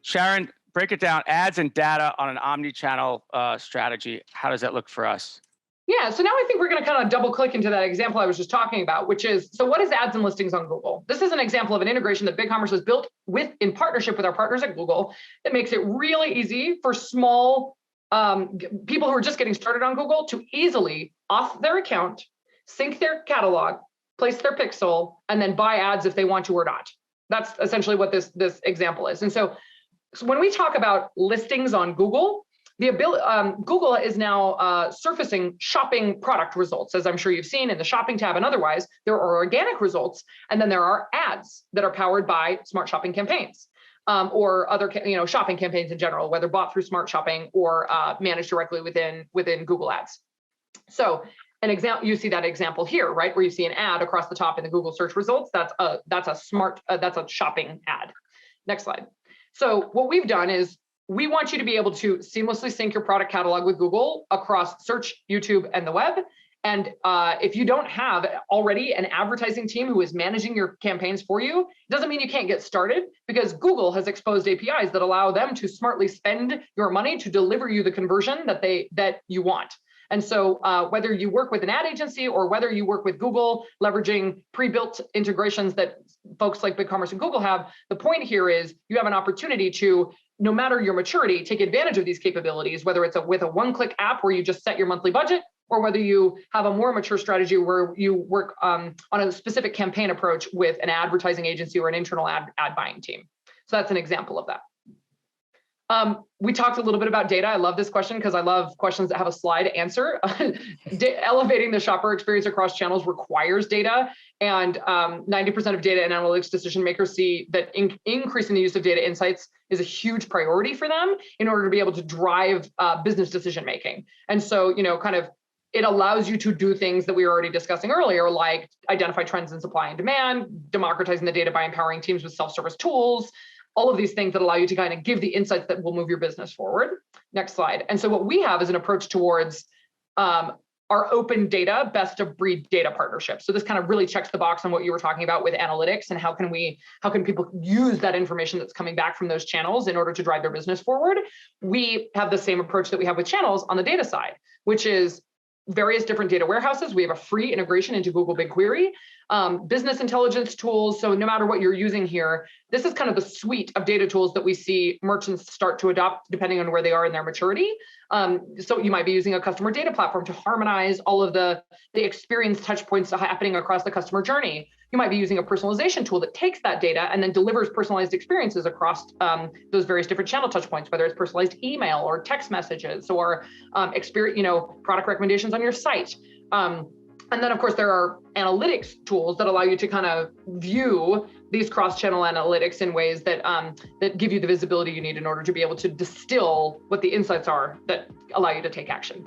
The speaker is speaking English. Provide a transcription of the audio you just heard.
Sharon, break it down. Ads and data on an omni-channel strategy. How does that look for us? Yeah, so now I think we're going to kind of double click into that example I was just talking about, which is, so what is ads and listings on Google? This is an example of an integration that BigCommerce has built in partnership with our partners at Google that makes it really easy for small people who are just getting started on Google to easily off their account, sync their catalog, place their pixel, and then buy ads if they want to or not. That's essentially what this example is. And so when we talk about listings on Google, Google is now surfacing shopping product results, as I'm sure you've seen in the shopping tab and otherwise. There are organic results, and then there are ads that are powered by smart shopping campaigns or other shopping campaigns in general, whether bought through smart shopping or managed directly within Google Ads. So an example, you see that example here, right, where you see an ad across the top in the Google search results. That's a shopping ad. Next slide. So what we've done is we want you to be able to seamlessly sync your product catalog with Google across search, YouTube, and the web. And if you don't have already an advertising team who is managing your campaigns for you, it doesn't mean you can't get started, because Google has exposed APIs that allow them to smartly spend your money to deliver you the conversion that you want. And so whether you work with an ad agency or whether you work with Google, leveraging pre-built integrations that folks like BigCommerce and Google have, the point here is you have an opportunity to, no matter your maturity, take advantage of these capabilities, whether it's with a one-click app where you just set your monthly budget, or whether you have a more mature strategy where you work on a specific campaign approach with an advertising agency or an internal ad buying team. So that's an example of that. We talked a little bit about data. I love this question because I love questions that have a slide answer. Elevating the shopper experience across channels requires data, and 90% of data and analytics decision makers see that increasing the use of data insights is a huge priority for them in order to be able to drive business decision making. And so, it allows you to do things that we were already discussing earlier, like identify trends in supply and demand, democratizing the data by empowering teams with self-service tools, all of these things that allow you to kind of give the insights that will move your business forward. Next slide. And so what we have is an approach towards our open data, best of breed data partnership. So this kind of really checks the box on what you were talking about with analytics and how can people use that information that's coming back from those channels in order to drive their business forward. We have the same approach that we have with channels on the data side, which is various different data warehouses. We have a free integration into Google BigQuery, business intelligence tools. So no matter what you're using here, this is kind of the suite of data tools that we see merchants start to adopt depending on where they are in their maturity. So you might be using a customer data platform to harmonize all of the experience touch points happening across the customer journey. You might be using a personalization tool that takes that data and then delivers personalized experiences across those various different channel touch points, whether it's personalized email or text messages or product recommendations on your site. And then, of course, there are analytics tools that allow you to kind of view these cross-channel analytics in ways that that give you the visibility you need in order to be able to distill what the insights are that allow you to take action.